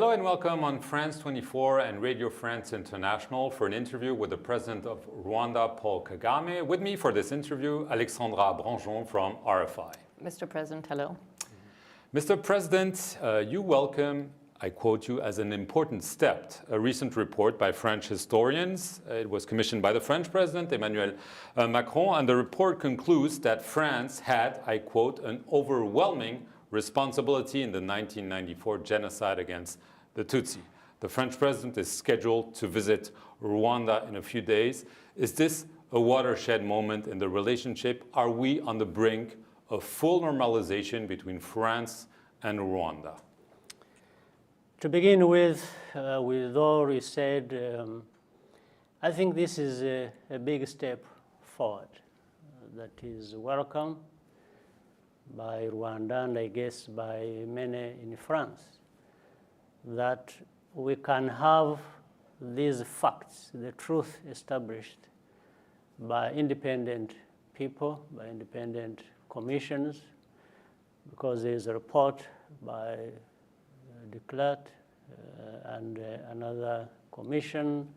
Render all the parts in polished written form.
Hello and welcome on France 24 and Radio France International for an interview with the President of Rwanda, Paul Kagame. With me for this interview, Alexandra Branjon from RFI. Mr. President, hello. Mr. President, you welcome, I quote you, as an important step, a recent report by French historians. It was commissioned by the French President, Emmanuel Macron, and the report concludes that France had, I quote, an overwhelming responsibility in the 1994 genocide against the Tutsi. The French president is scheduled to visit Rwanda in a few days. Is this a watershed moment in the relationship? Are we on the brink of full normalization between France and Rwanda? To begin with all we said, I think this is a big step forward that is welcome by Rwanda and I guess by many in France, that we can have these facts, the truth established by independent people, by independent commissions, because there is a report by Declared and another commission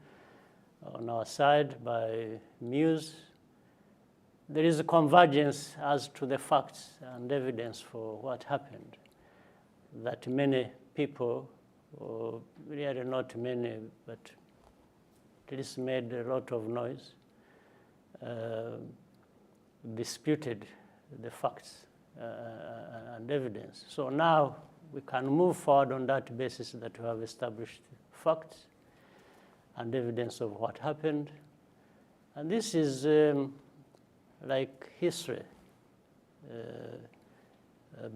on our side by Muse. There is a convergence as to the facts and evidence for what happened, that many people, or really not many, but at least made a lot of noise, disputed the facts and evidence. So now we can move forward on that basis that we have established facts and evidence of what happened. And this is like history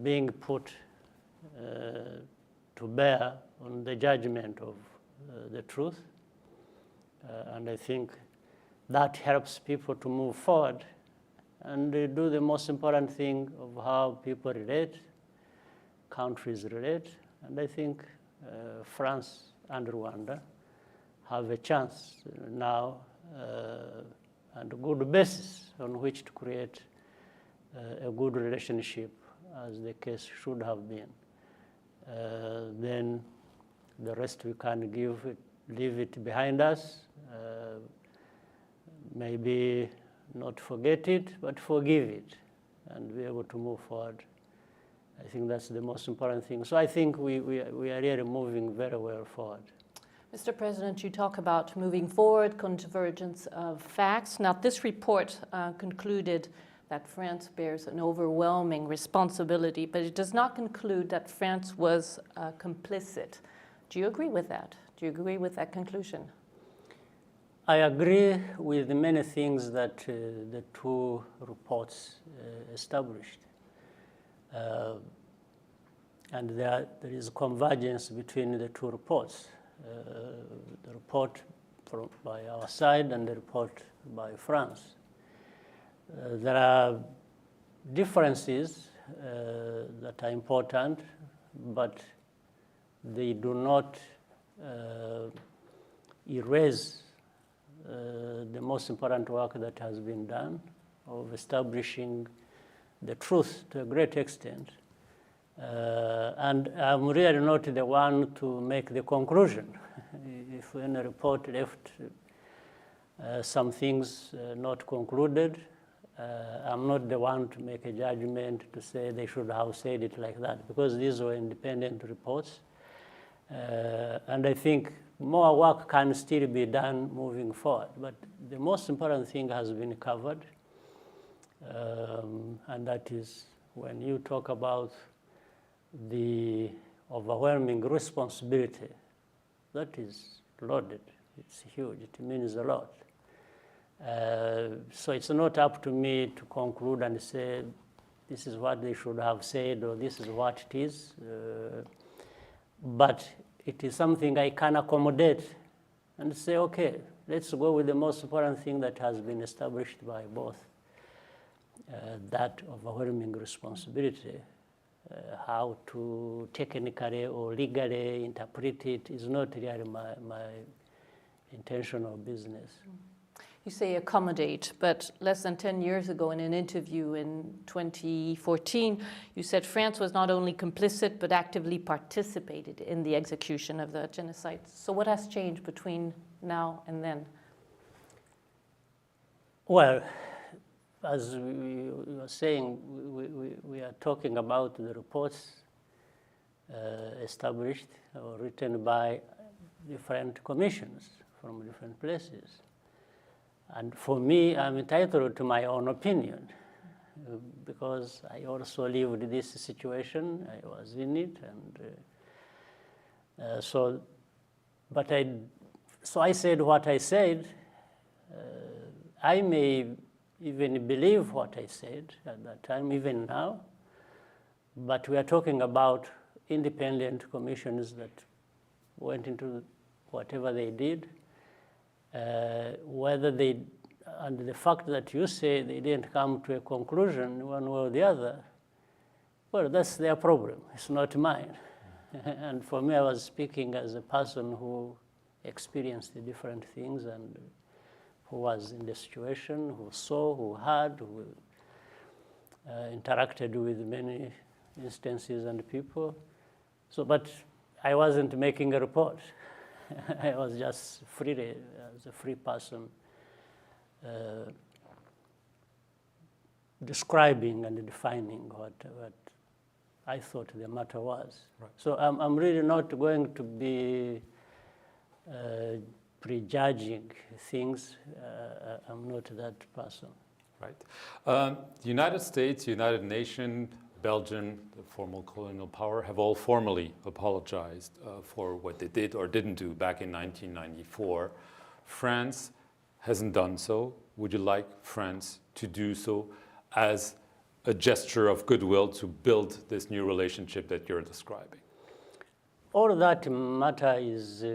being put to bear on the judgment of the truth. And I think that helps people to move forward and do the most important thing of how people relate, countries relate. And I think France and Rwanda have a chance now and a good basis on which to create a good relationship, as the case should have been. Then the rest we can leave it behind us. Maybe not forget it, but forgive it and be able to move forward. I think that's the most important thing. So I think we are really moving very well forward. Mr. President, you talk about moving forward, convergence of facts. Now, this report concluded that France bears an overwhelming responsibility, but it does not conclude that France was complicit. Do you agree with that? Do you agree with that conclusion? I agree with many things that the two reports established. And there is convergence between the two reports. The report by our side and the report by France. There are differences that are important, but they do not erase the most important work that has been done of establishing the truth to a great extent. And I'm really not the one to make the conclusion. If in a report left some things not concluded, I'm not the one to make a judgment to say they should have said it like that, because these were independent reports. And I think more work can still be done moving forward. But the most important thing has been covered, and that is when you talk about the overwhelming responsibility, that is loaded. It's huge. It means a lot. So it's not up to me to conclude and say this is what they should have said or this is what it is. But it is something I can accommodate and say, okay, let's go with the most important thing that has been established by both. That overwhelming responsibility. How to technically or legally interpret it is not really my intention or business. You say accommodate, but less than 10 years ago in an interview in 2014, you said France was not only complicit, but actively participated in the execution of the genocide. So what has changed between now and then? Well, as we were saying, we are talking about the reports established or written by different commissions from different places. And for me, I'm entitled to my own opinion because I also lived this situation. I was in it, and so I said what I said. I may even believe what I said at that time, even now, but we are talking about independent commissions that went into whatever they did. Whether they, and the fact that you say they didn't come to a conclusion one way or the other, well, that's their problem. It's not mine. And for me, I was speaking as a person who experienced the different things and who was in the situation, who saw, who heard, who interacted with many instances and people. So, but I wasn't making a report. I was just free, as a free person, describing and defining what I thought the matter was. Right. So I'm really not going to be prejudging things. I'm not that person. Right. The United States, United Nations, Belgium, the former colonial power, have all formally apologized for what they did or didn't do back in 1994. France hasn't done so. Would you like France to do so as a gesture of goodwill to build this new relationship that you're describing? All that matter is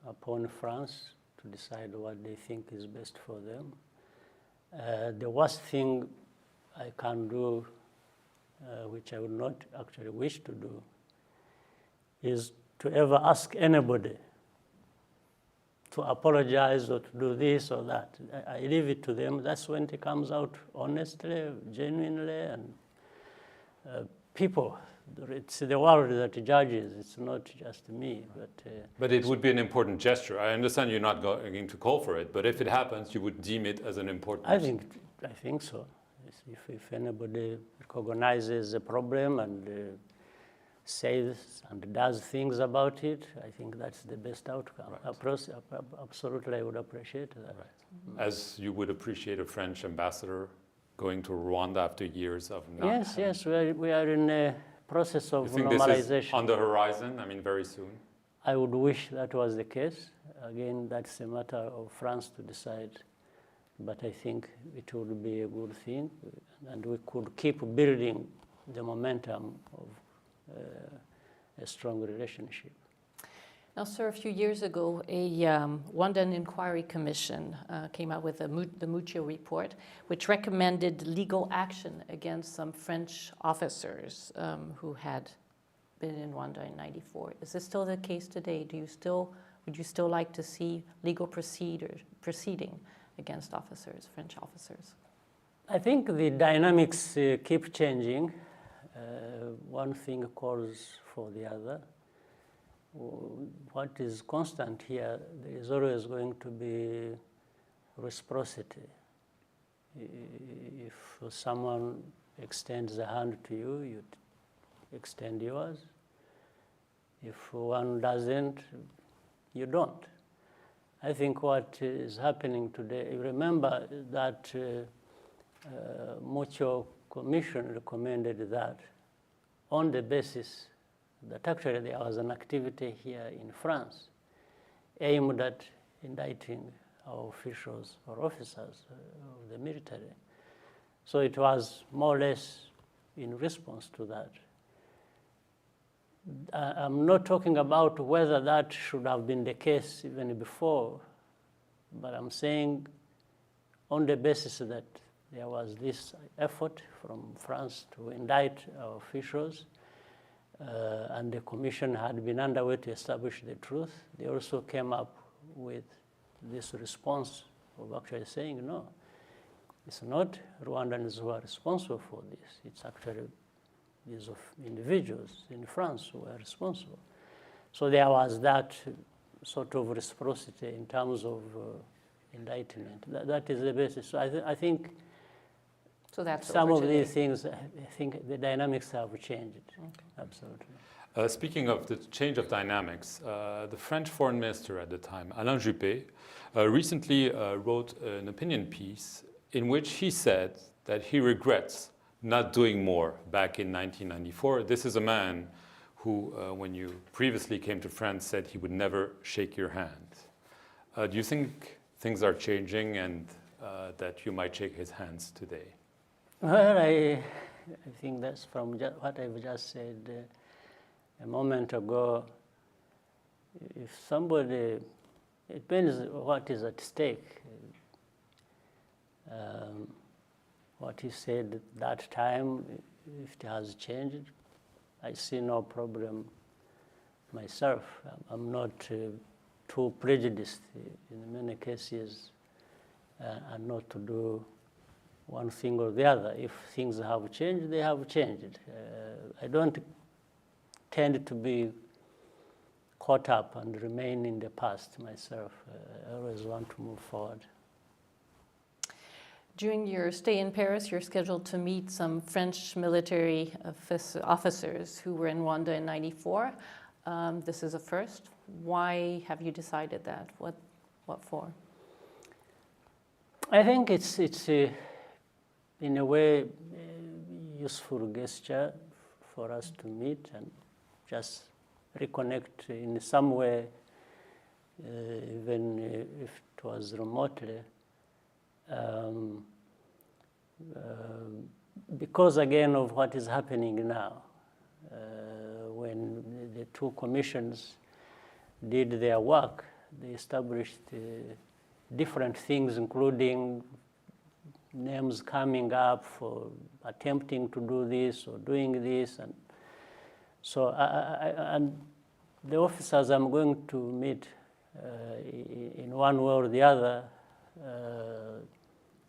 upon France to decide what they think is best for them. The worst thing I can do, which I would not actually wish to do, is to ever ask anybody to apologize or to do this or that. I leave it to them. That's when it comes out honestly, genuinely, and people. It's the world that judges. It's not just me. But it would be an important gesture. I understand you're not going to call for it, but if it happens, you would deem it as an important. I think so. If anybody recognizes a problem and says and does things about it, I think that's the best outcome. Right. Absolutely, I would appreciate that. Right. As you would appreciate a French ambassador going to Rwanda after years of not Yes, having. yes, we are in a process of You think normalization. this is on the horizon? I mean, very soon? I would wish that was the case. Again, that's a matter of France to decide. But I think it would be a good thing, and we could keep building the momentum of a strong relationship. Now, sir, a few years ago, a Rwandan Inquiry Commission came out with the Muccio report, which recommended legal action against some French officers who had been in Rwanda in '94. Is this still the case today? Would you still like to see legal proceeding against officers, French officers? I think the dynamics keep changing. One thing calls for the other. What is constant here, there is always going to be reciprocity. If someone extends a hand to you, you extend yours. If one doesn't, you don't. I think what is happening today, remember that Muccio Commission recommended that on the basis that actually there was an activity here in France aimed at indicting our officials or officers of the military. So it was more or less in response to that. I'm not talking about whether that should have been the case even before, but I'm saying on the basis that there was this effort from France to indict our officials, and the commission had been underway to establish the truth. They also came up with this response of actually saying, no, it's not Rwandans who are responsible for this. It's actually these of individuals in France who are responsible. So there was that sort of reciprocity in terms of enlightenment. That is the basis. So I think So that's some over of today. these things, I think the dynamics have changed. Okay. Absolutely. Speaking of the change of dynamics, the French foreign minister at the time, Alain Juppé, recently wrote an opinion piece in which he said that he regrets not doing more back in 1994. This is a man who, when you previously came to France, said he would never shake your hand. Do you think things are changing and that you might shake his hands today? Well, I think that's from what I've just said a moment ago. If somebody, it depends what is at stake. What he said at that time, if it has changed, I see no problem myself. I'm not too prejudiced in many cases and not to do one thing or the other. If things have changed, they have changed. I don't tend to be caught up and remain in the past myself. I always want to move forward. During your stay in Paris, you're scheduled to meet some French military officers who were in Rwanda in '94. This is a first. Why have you decided that? What for? I think it's in a way a useful gesture for us to meet and just reconnect in some way, even if it was remotely. Because again of what is happening now, when the two commissions did their work, they established different things, including names coming up for attempting to do this or doing this, and so and the officers I'm going to meet in one way or the other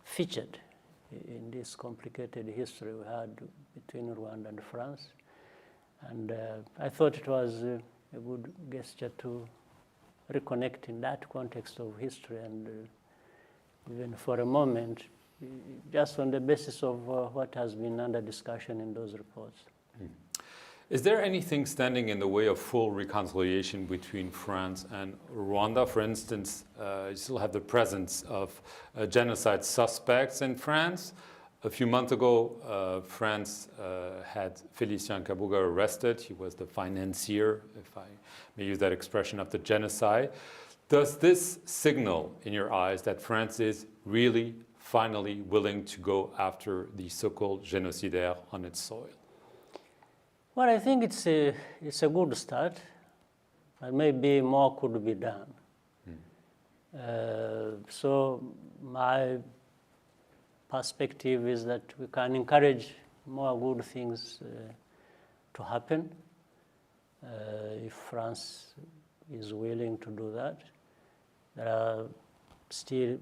featured in this complicated history we had between Rwanda and France. And I thought it was a good gesture to reconnect in that context of history and even for a moment, just on the basis of what has been under discussion in those reports. Is there anything standing in the way of full reconciliation between France and Rwanda? For instance, you still have the presence of genocide suspects in France. A few months ago, France had Félicien Kabuga arrested. He was the financier, if I may use that expression, of the genocide. Does this signal in your eyes that France is really finally willing to go after the so-called génocidaires on its soil? Well, I think it's a good start, but maybe more could be done. So my perspective is that we can encourage more good things to happen if France is willing to do that. There are still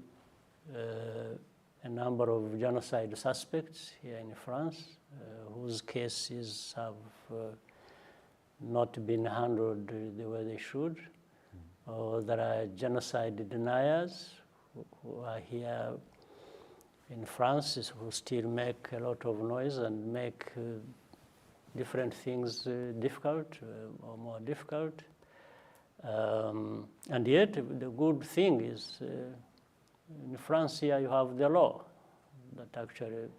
a number of genocide suspects here in France whose cases have not been handled the way they should. There are genocide deniers who are here in France who still make a lot of noise and make different things difficult or more difficult. And yet, the good thing is in France here you have the law that actually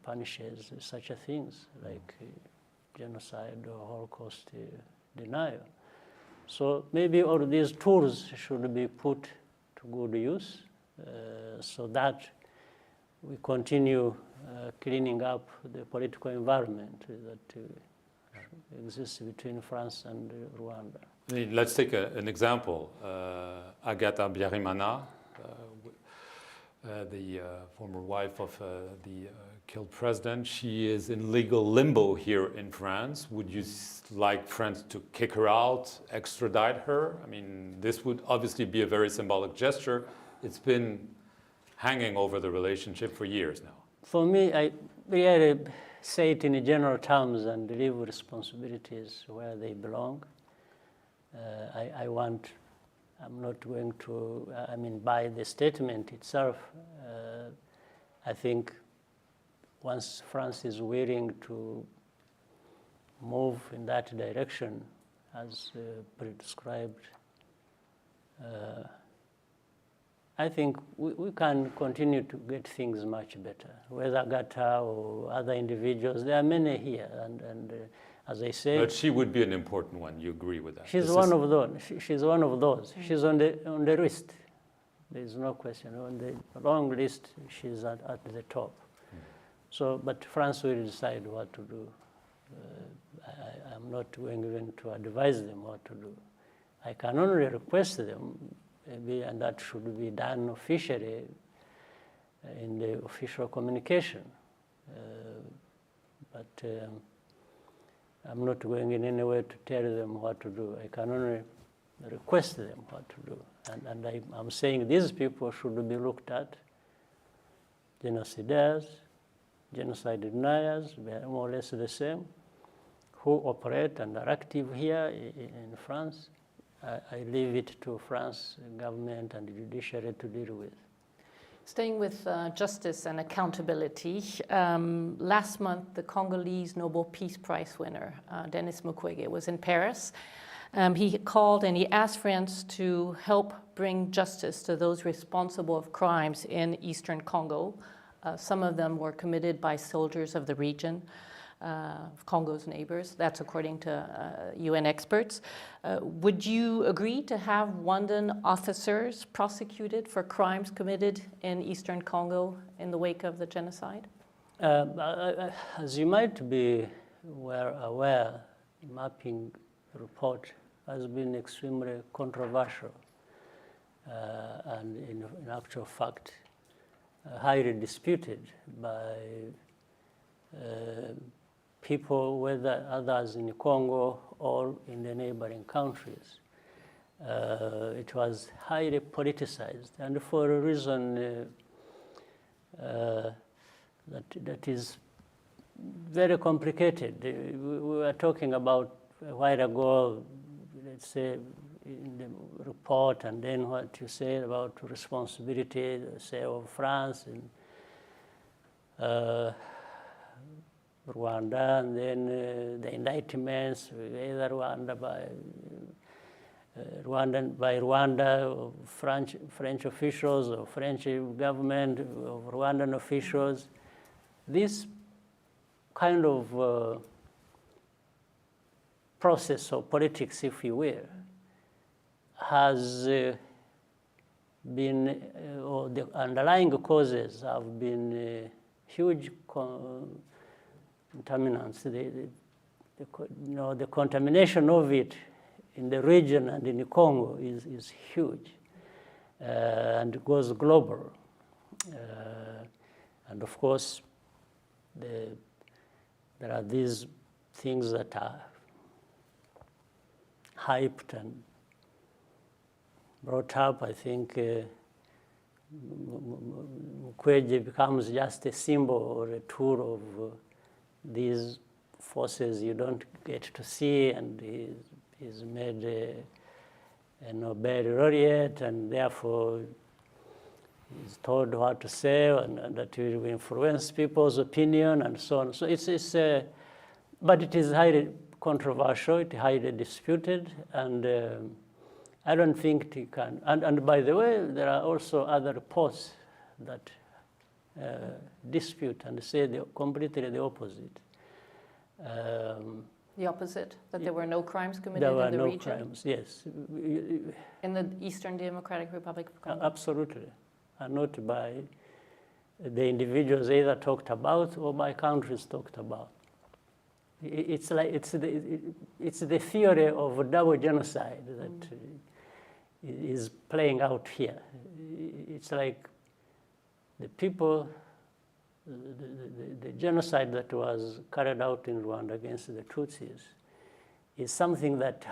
punishes such a things like genocide or Holocaust denial. So maybe all these tools should be put to good use so that we continue cleaning up the political environment that exists between France and Rwanda. I mean, let's take an example. Agatha Biarimana, the former wife of the killed president, she is in legal limbo here in France. Would you like France to kick her out, extradite her? I mean, this would obviously be a very symbolic gesture, It's been hanging over the relationship for years now. For me, I really say it in general terms and leave responsibilities where they belong. I'm not going to, by the statement itself, I think once France is willing to move in that direction as prescribed, I think we can continue to get things much better. Whether Gata or other individuals, there are many here, and as I say, but she would be an important one. You agree with that? She's one of those. She's one of those. She's on the list. There is no question. On the long list, she's at the top. So, but France will decide what to do. I'm not going even to advise them what to do. I can only request them, maybe, and that should be done officially in the official communication. But I'm not going in any way to tell them what to do. I can only request them what to do. And I'm saying these people should be looked at. Genocidaires, genocide deniers, they are more or less the same, who operate and are active here in France. I leave it to France government and judiciary to deal with. Staying with justice and accountability, last month the Congolese Nobel Peace Prize winner, Denis Mukwege, was in Paris. He called and he asked France to help bring justice to those responsible of crimes in eastern Congo. Some of them were committed by soldiers of the region, of Congo's neighbors. That's according to UN experts. Would you agree to have Rwandan officers prosecuted for crimes committed in eastern Congo in the wake of the genocide? As you might be aware, the mapping report has been extremely controversial and in actual fact highly disputed by people, whether others in Congo or in the neighboring countries. It was highly politicized, and for a reason that is very complicated. We were talking about a while ago, let's say, in the report, and then what you said about responsibility, say, of France and Rwanda, and then the indictments, either Rwanda by Rwanda, or French officials, or French government, or Rwandan officials. This kind of process of politics, if you will, has been, or the underlying causes have been huge contaminants. The contamination of it in the region and in the Congo is huge and goes global. And of course, there are these things that are hyped and brought up. I think Mukwege becomes just a symbol or a tool of these forces you don't get to see, and he's made a Nobel laureate, and therefore he's told what to say, and that will influence people's opinion and so on. So but it is highly controversial, it's highly disputed, and I don't think it can. And by the way, there are also other reports that dispute and say completely the opposite. The opposite, that there were no crimes committed there were in the no region? crimes, yes. In the Eastern Democratic Republic of Congo? Absolutely. And not by the individuals either talked about or by countries talked about. It's the theory of a double genocide that is playing out here. It's like the people, the genocide that was carried out in Rwanda against the Tutsis is something that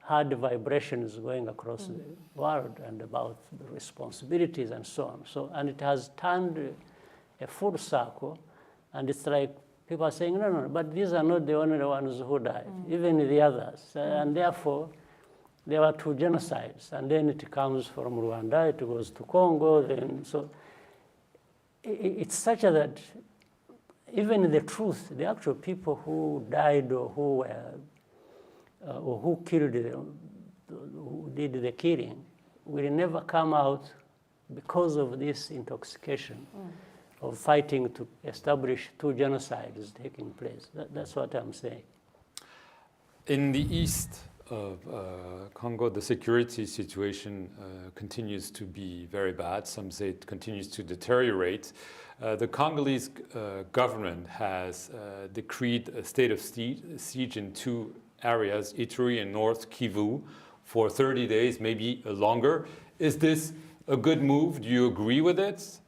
heard vibrations going across the world and about the responsibilities and so on. So, and it has turned a full circle, and it's like people are saying, no, no, but these are not the only ones who died, even the others. And therefore, there were 2 genocides, and then it comes from Rwanda, it goes to Congo, then so it's such that even the truth, the actual people who died or who were or who killed, who did the killing, will never come out because of this intoxication of fighting to establish 2 genocides taking place. That's what I'm saying. In the east of Congo, the security situation continues to be very bad. Some say it continues to deteriorate. The Congolese government has decreed a state of siege in 2 areas, Ituri and North Kivu, for 30 days, maybe longer. Is this a good move? Do you agree with it?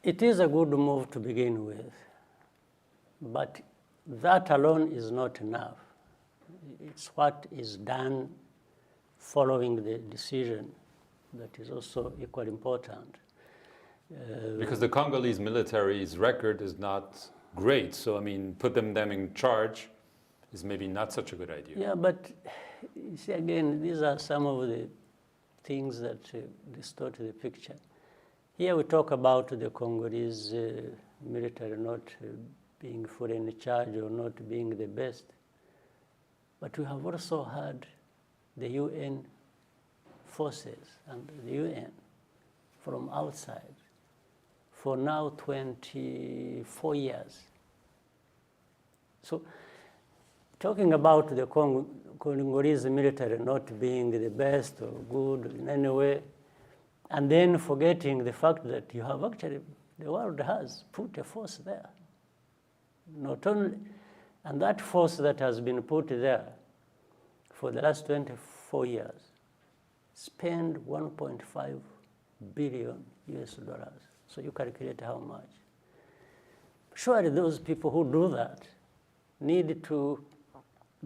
It is a good move to begin with, but that alone is not enough. It's what is done following the decision that is also equally important. Because the Congolese military's record is not great, so I mean, put them in charge is maybe not such a good idea. Yeah, but you see, again, these are some of the things that distort the picture. Here we talk about the Congolese military not being fully in charge or not being the best. But we have also had the UN forces and the UN from outside for now 24 years. So talking about the Congolese military not being the best or good in any way, and then forgetting the fact that you have actually, the world has put a force there. Not only, and that force that has been put there for the last 24 years spend 1.5 billion US dollars. So you calculate how much. Surely those people who do that need to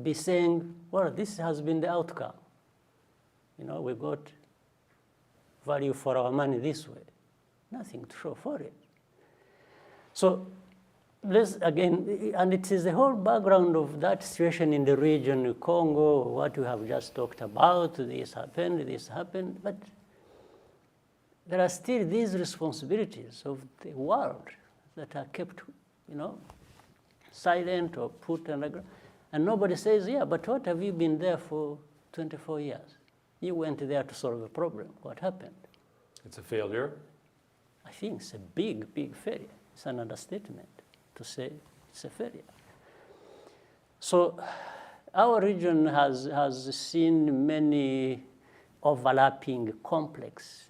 be saying, well, this has been the outcome. You know, we got value for our money this way. Nothing to show for it. So this again, and it is the whole background of that situation in the region, Congo, what we have just talked about, this happened, but there are still these responsibilities of the world that are kept, you know, silent or put underground. And nobody says, yeah, but what have you been there for 24 years? You went there to solve a problem. What happened? It's a failure? I think it's a big, big failure. It's an understatement to say it's a failure. So our region has seen many overlapping complex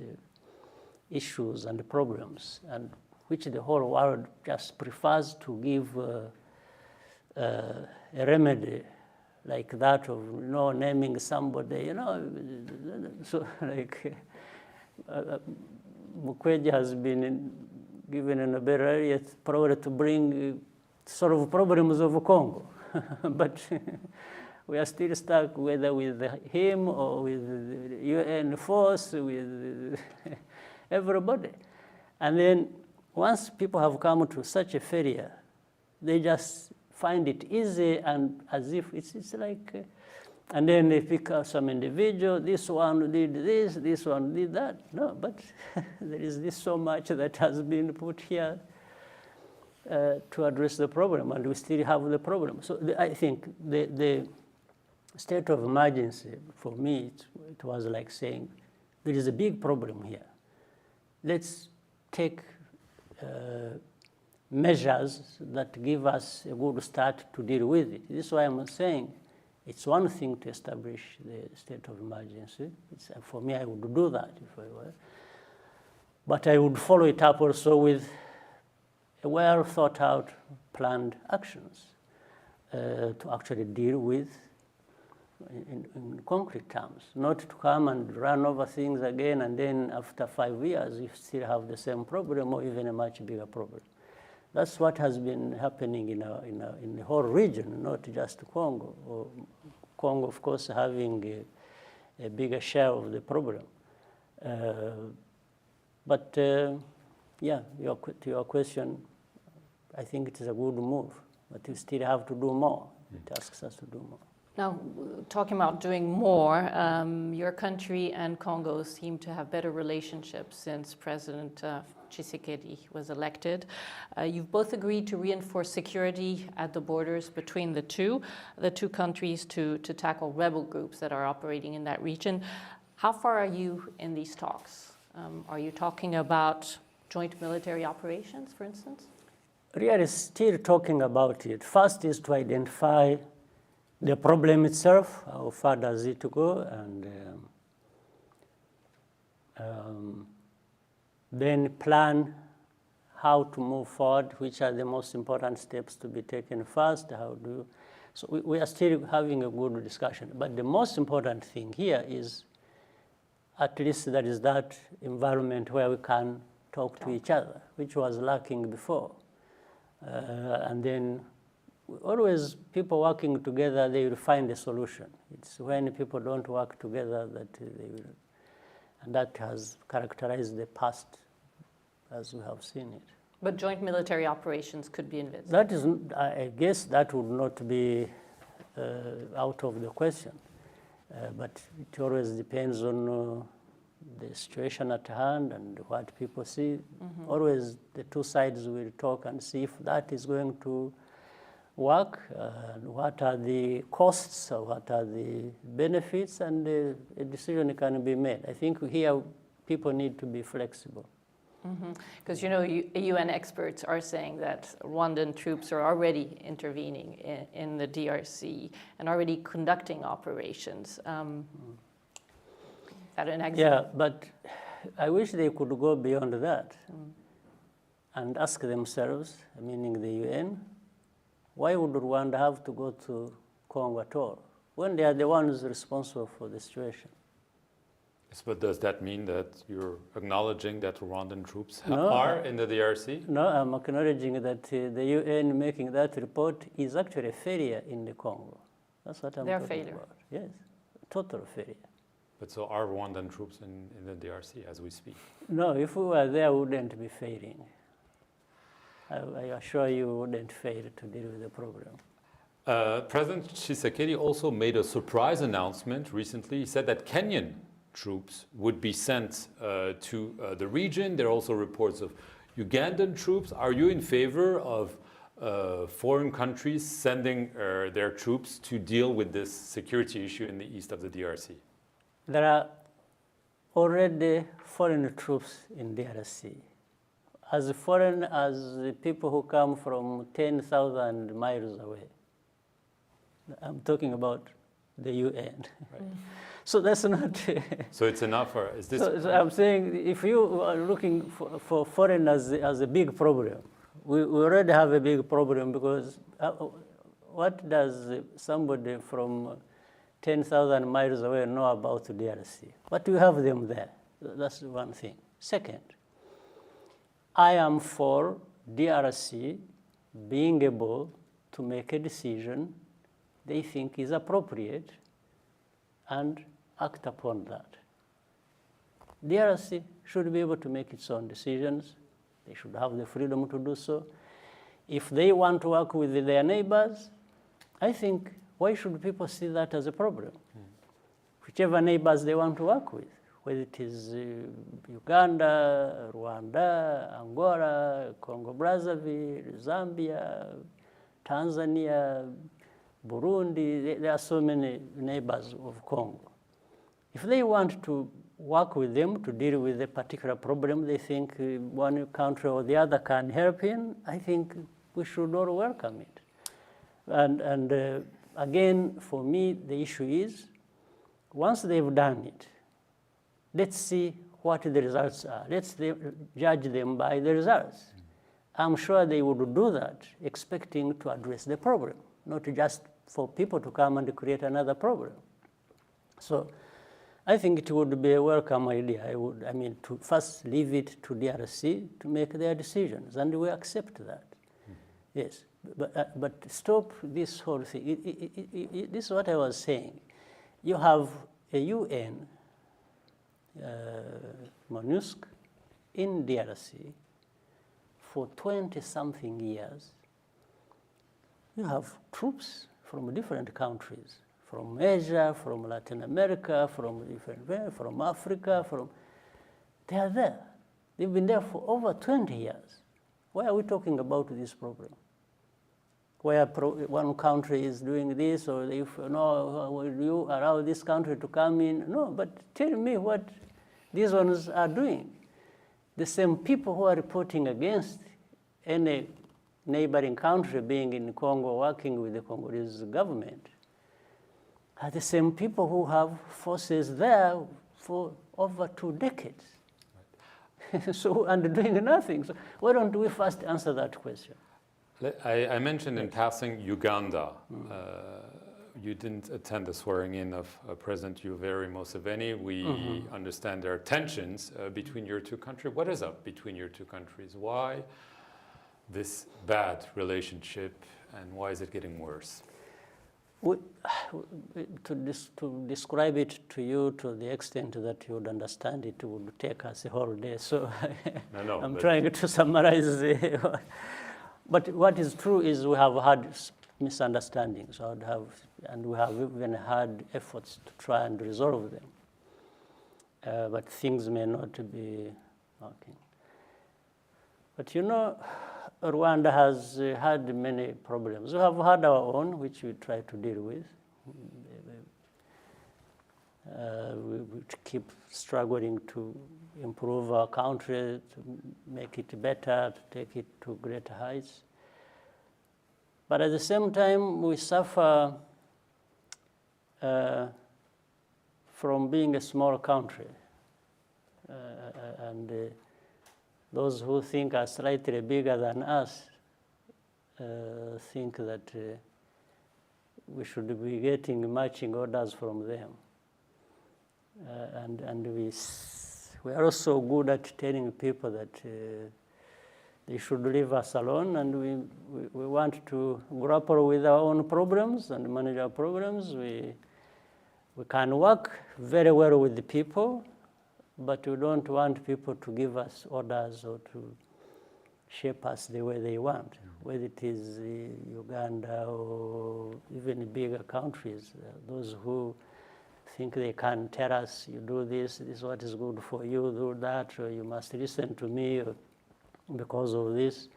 issues and problems, and which the whole world just prefers to give a remedy like that of, you know, naming somebody, you know. So like Mukwege has been given a Nobel laureate probably to bring solve problems of Congo, but we are still stuck whether with him or with the UN force, with everybody. And then once people have come to such a failure, they just find it easy and as if it's like, and then they pick up some individual, this one did this one did that. No, but there is this so much that has been put here to address the problem, and we still have the problem. So I think the state of emergency, for me, it was like saying, there is a big problem here. Let's take measures that give us a good start to deal with it. This is why I'm saying it's one thing to establish the state of emergency. For me, I would do that if I were. But I would follow it up also with a well thought out, planned actions to actually deal with in concrete terms, not to come and run over things again and then after 5 years you still have the same problem or even a much bigger problem. That's what has been happening in the whole region, not just Congo or Congo, of course, having a bigger share of the problem. But yeah, to your question, I think it is a good move, but you still have to do more. It asks us to do more. Now, talking about doing more, your country and Congo seem to have better relationships since President Tshisekedi was elected. You've both agreed to reinforce security at the borders between the two countries to tackle rebel groups that are operating in that region. How far are you in these talks? Are you talking about joint military operations, for instance? We are still talking about it. First is to identify the problem itself, how far does it go, and then plan how to move forward, which are the most important steps to be taken first, so we are still having a good discussion. But the most important thing here is at least there is that environment where we can talk to each other, which was lacking before. And then always people working together, they will find a solution. It's when people don't work together that they will, and that has characterized the past as we have seen it. But joint military operations could be envisaged. That is, I guess that would not be out of the question. But it always depends on the situation at hand and what people see. Mm-hmm. Always the two sides will talk and see if that is going to work, what are the costs, or what are the benefits, and a decision can be made. I think here people need to be flexible. Because, UN experts are saying that Rwandan troops are already intervening in the DRC and already conducting operations. Is that an example? Yeah, but I wish they could go beyond that and ask themselves, meaning the UN, why would Rwanda have to go to Congo at all when they are the ones responsible for the situation? Yes, but does that mean that you're acknowledging that Rwandan troops are in the DRC? No, I'm acknowledging that the UN making that report is actually a failure in the Congo. That's what I'm talking about. Yes, total failure. But so are Rwandan troops in the DRC as we speak? No, if we were there, we wouldn't be failing. I assure you we wouldn't fail to deal with the problem. President Tshisekedi also made a surprise announcement recently. He said that Kenyan troops would be sent to the region. There are also reports of Ugandan troops. Are you in favor of foreign countries sending their troops to deal with this security issue in the east of the DRC? There are already foreign troops in DRC. As foreign as the people who come from 10,000 miles away. I'm talking about the UN. Right. So that's not. So it's enough, or is this? So I'm saying if you are looking for foreign as a big problem, we already have a big problem because what does somebody from 10,000 miles away know about the DRC? But we have them there. That's one thing. Second, I am for DRC being able to make a decision they think is appropriate and act upon that. DRC should be able to make its own decisions. They should have the freedom to do so. If they want to work with their neighbors, I think, why should people see that as a problem? Whichever neighbors they want to work with, whether it is Uganda, Rwanda, Angola, Congo Brazzaville, Zambia, Tanzania, Burundi, there are so many neighbors of Congo. If they want to work with them to deal with a particular problem they think one country or the other can help in, I think we should all welcome it. And again, for me, the issue is, once they've done it, let's see what the results are. Let's judge them by the results. I'm sure they would do that expecting to address the problem, not just for people to come and create another problem. So I think it would be a welcome idea. To first leave it to DRC to make their decisions, and we accept that. Yes. But stop this whole thing. This is what I was saying. You have a UN MONUSC in DRC for 20-something years. You have troops from different countries, from Asia, from Latin America, from Africa, they are there. They've been there for over 20 years. Why are we talking about this problem? Where one country is doing this, or if no, will you allow this country to come in? No, but tell me what these ones are doing. The same people who are reporting against any neighboring country being in Congo, working with the Congolese government, are the same people who have forces there for over 2 decades. Right. So, and doing nothing. So why don't we first answer that question? I mentioned in passing Uganda. You didn't attend the swearing in of President Yoweri Museveni. We understand there are tensions between your two countries. What is up between your two countries? Why this bad relationship, and why is it getting worse? To describe it to you to the extent that you would understand it would take us a whole day. So I'm trying to summarize. But what is true is we have had misunderstandings, and we have even had efforts to try and resolve them. But things may not be working. But you know, Rwanda has had many problems. We have had our own, which we try to deal with. We keep struggling to improve our country, to make it better, to take it to greater heights. But at the same time, we suffer from being a small country. And those who think are slightly bigger than us think that we should be getting marching orders from them. And we are also good at telling people that they should leave us alone, and we want to grapple with our own problems and manage our problems. We can work very well with the people, but we don't want people to give us orders or to shape us the way they want, whether it is Uganda or even bigger countries. Those who think they can tell us, you do this, this is what is good for you, do that, or you must listen to me because of this.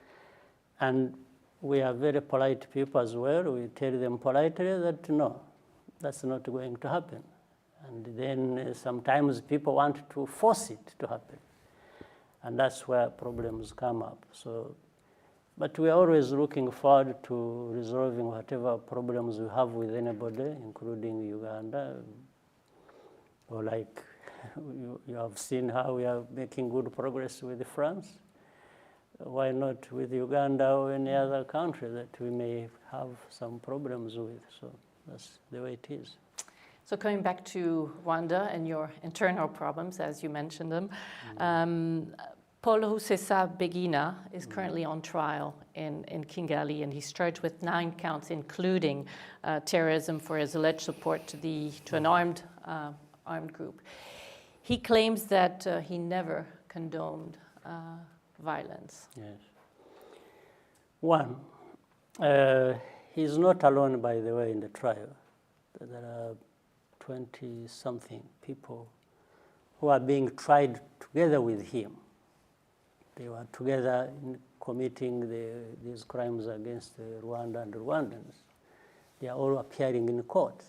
And we are very polite people as well. We tell them politely that no, that's not going to happen. And then sometimes people want to force it to happen. And that's where problems come up. So, but we are always looking forward to resolving whatever problems we have with anybody, including Uganda. Or like you have seen how we are making good progress with France. Why not with Uganda or any other country that we may have some problems with? So that's the way it is. So coming back to Rwanda and your internal problems, as you mentioned them, Paul Rusesabagina is currently on trial in Kigali, and he's charged with 9 counts, including terrorism for his alleged support to an armed group. He claims that he never condoned violence. Yes. One, he's not alone, by the way, in the trial. There are 20-something people who are being tried together with him. They were together in committing these crimes against Rwanda and Rwandans. They are all appearing in court.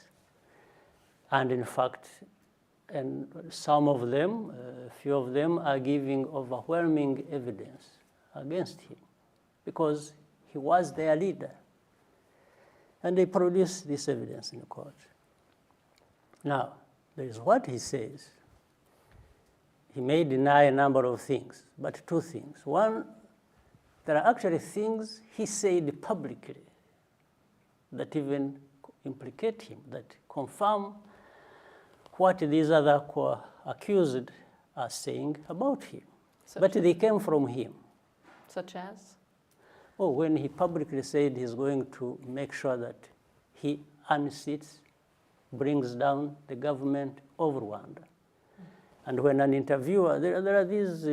And in fact, and some of them, a few of them, are giving overwhelming evidence against him because he was their leader. And they produced this evidence in court. Now, there is what he says. He may deny a number of things, but 2 things. One, there are actually things he said publicly that even implicate him, that confirm what these other accused are saying about him. But they came from him. Such as? or when he publicly said he's going to make sure that he unseats, brings down the government of Rwanda. And when an interviewer, there are these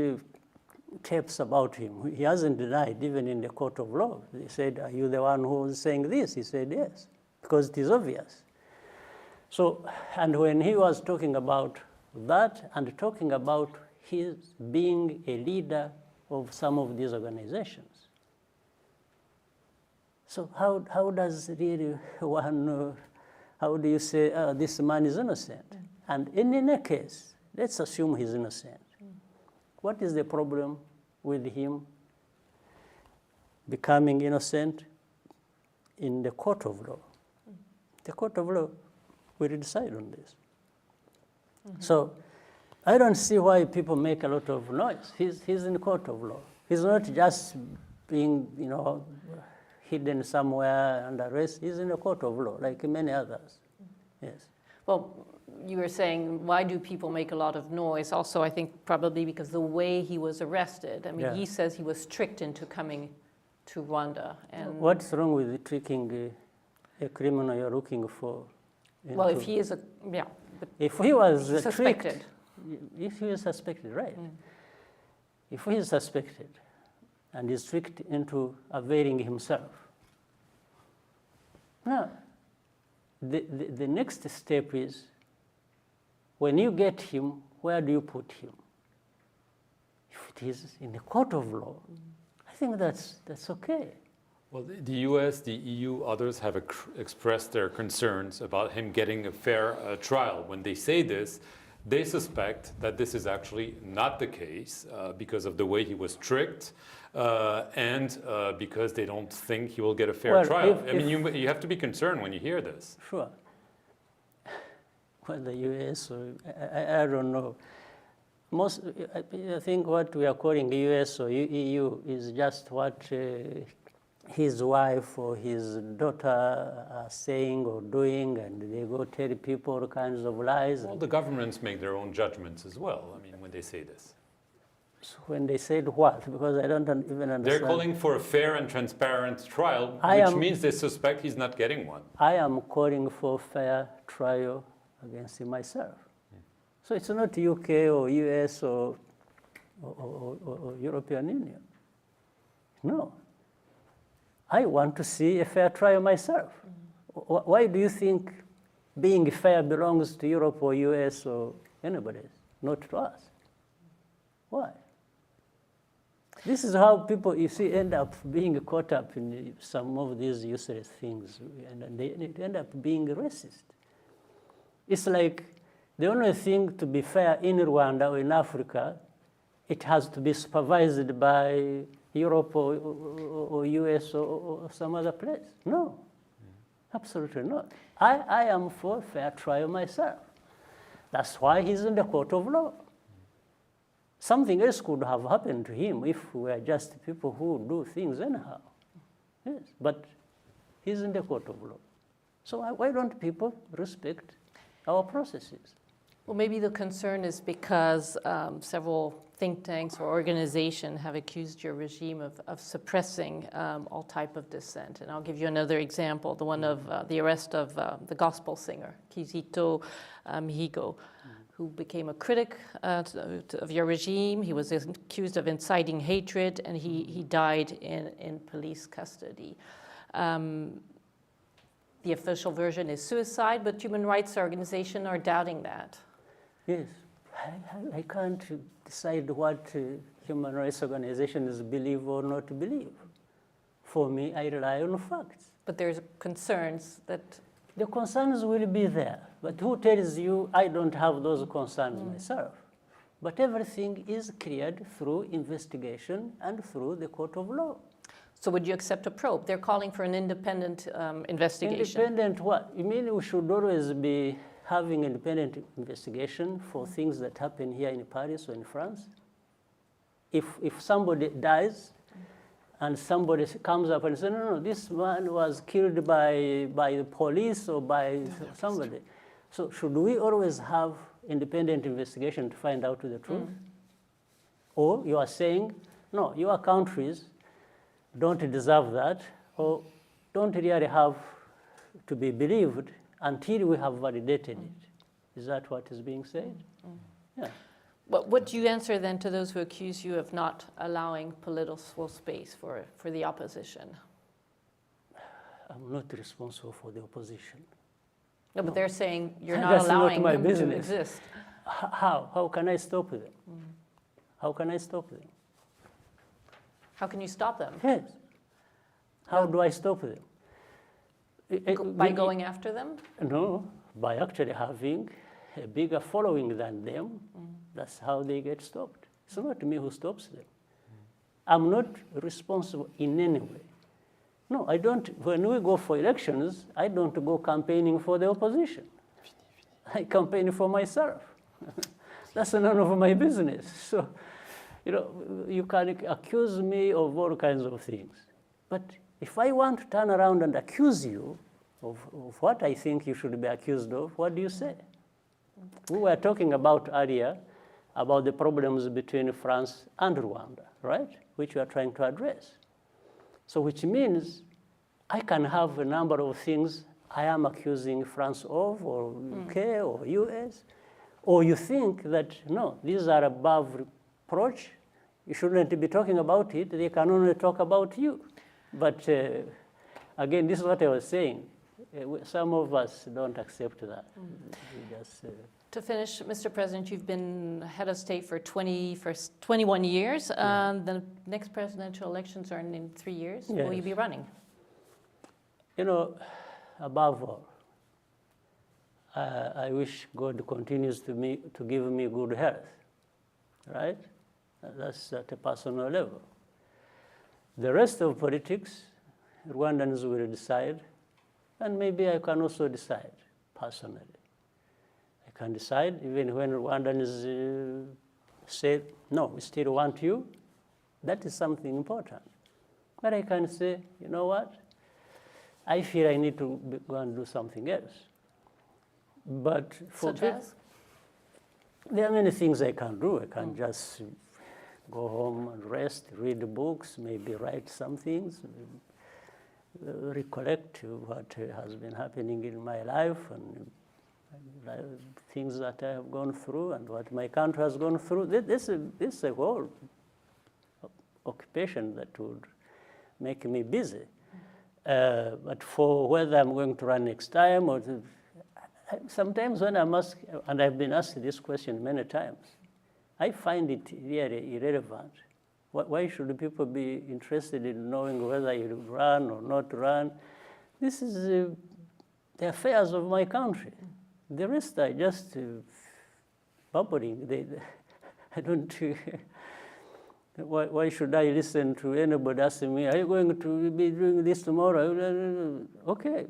tapes about him. He hasn't denied, even in the court of law. They said, are you the one who was saying this? He said, yes, because it is obvious. So, and when he was talking about that and talking about his being a leader of some of these organizations. So how does really one, how do you say, this man is innocent? And in any case, let's assume he's innocent. What is the problem with him becoming innocent in the court of law? The court of law will decide on this. So I don't see why people make a lot of noise. He's in the court of law. He's not just being, hidden somewhere under arrest. He's in the court of law, like many others. Yes. Well, you were saying, why do people make a lot of noise? Also, I think probably because the way he was arrested. I mean, he says he was tricked into coming to Rwanda. And what's wrong with tricking a criminal you're looking for? Well, if he is if he was suspected. Tricked, if he is suspected, right. If he is suspected and is tricked into availing himself. Now, the next step is, when you get him, where do you put him? If it is in the court of law, I think that's okay. Well, the US, the EU, others have expressed their concerns about him getting a fair trial. When they say this, they suspect that this is actually not the case because of the way he was tricked and because they don't think he will get a fair trial. I mean, you have to be concerned when you hear this. Sure. Well, the US, I don't know. I think what we are calling the US or EU is just what his wife or his daughter are saying or doing, and they go tell people all kinds of lies. Well, the governments make their own judgments as well, I mean, when they say this. So when they said what? Because I don't even understand. They're calling for a fair and transparent trial, which means they suspect he's not getting one. I am calling for fair trial against him myself. So it's not UK or US or European Union. No. I want to see a fair trial myself. Why do you think being fair belongs to Europe or US or anybody else, not to us? Why? This is how people, you see, end up being caught up in some of these useless things, and they end up being racist. It's like the only thing to be fair in Rwanda or in Africa, it has to be supervised by Europe or US or some other place. No, absolutely not. I am for fair trial myself. That's why he's in the court of law. Something else could have happened to him if we were just people who do things anyhow. Yes, but he's in the court of law. So why don't people respect our processes? Well, maybe the concern is because several think tanks or organizations have accused your regime of suppressing all type of dissent. And I'll give you another example, the one of the arrest of the gospel singer, Kizito Mihigo, who became a critic of your regime. He was accused of inciting hatred, and he died in police custody. The official version is suicide, but human rights organizations are doubting that. Yes, I can't decide what human rights organizations believe or not believe. For me, I rely on facts. But there's concerns that... The concerns will be there, but who tells you I don't have those concerns myself? But everything is cleared through investigation and through the court of law. So would you accept a probe? They're calling for an independent investigation. Independent what? You mean we should always be having independent investigation for things that happen here in Paris or in France? If somebody dies and somebody comes up and says, no, this man was killed by the police or by somebody. So should we always have independent investigation to find out the truth? Or you are saying, no, your countries don't deserve that or don't really have to be believed until we have validated it. Is that what is being said? Yeah. What do you answer then to those who accuse you of not allowing political space for the opposition? I'm not responsible for the opposition. No, but they're saying you're not That's allowing not my them to business. exist. How? How can I stop them? How can I stop them? How can you stop them? Yes. How do I stop them? By going after them? No, by actually having a bigger following than them. That's how they get stopped. It's not me who stops them. I'm not responsible in any way. No, I don't. When we go for elections, I don't go campaigning for the opposition. I campaign for myself. That's none of my business. So, you can accuse me of all kinds of things. But if I want to turn around and accuse you of what I think you should be accused of, what do you say? We were talking about earlier about the problems between France and Rwanda, right? Which we are trying to address. So which means I can have a number of things I am accusing France of, or UK, or US, or you think that, no, these are above reproach, you shouldn't be talking about it, they can only talk about you. But again, this is what I was saying. Some of us don't accept that. We just, To finish, Mr. President, you've been head of state for 21 years. The next presidential elections are in 3 years. Yes. Will you be running? Above all, I wish God continues to give me good health, right? That's at a personal level. The rest of politics, Rwandans will decide, and maybe I can also decide personally. I can decide even when Rwandans say, no, we still want you, that is something important. But I can say, you know what? I feel I need to go and do something else. But for Such as? there are many things I can do. I can just go home and rest, read books, maybe write some things, recollect what has been happening in my life and things that I have gone through and what my country has gone through. This is a whole occupation that would make me busy. But for whether I'm going to run next time, or sometimes when I'm asked, and I've been asked this question many times, I find it really irrelevant. Why should people be interested in knowing whether you run or not run? This is the affairs of my country. The rest are just bubbling. I don't. Why should I listen to anybody asking me, are you going to be doing this tomorrow? Okay,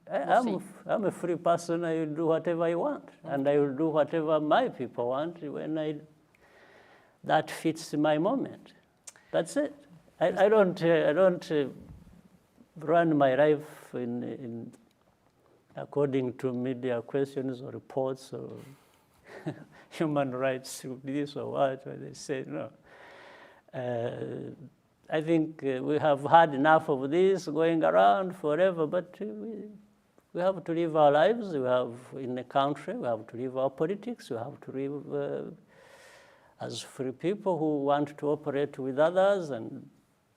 I'm a free person. I will do whatever I want. And I will do whatever my people want when that fits my moment. That's it. I don't run my life in according to media questions or reports or human rights, this or what. They say, no. I think we have had enough of this going around forever, but we have to live our lives. We have in the country, we have to live our politics. We have to live as free people who want to operate with others, and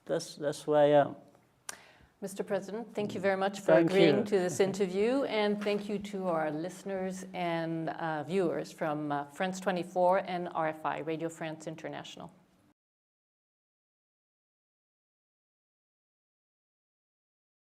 that's where I am. Mr. President, thank you very much for agreeing to this interview, and thank you to our listeners and viewers from France 24 and RFI, Radio France International.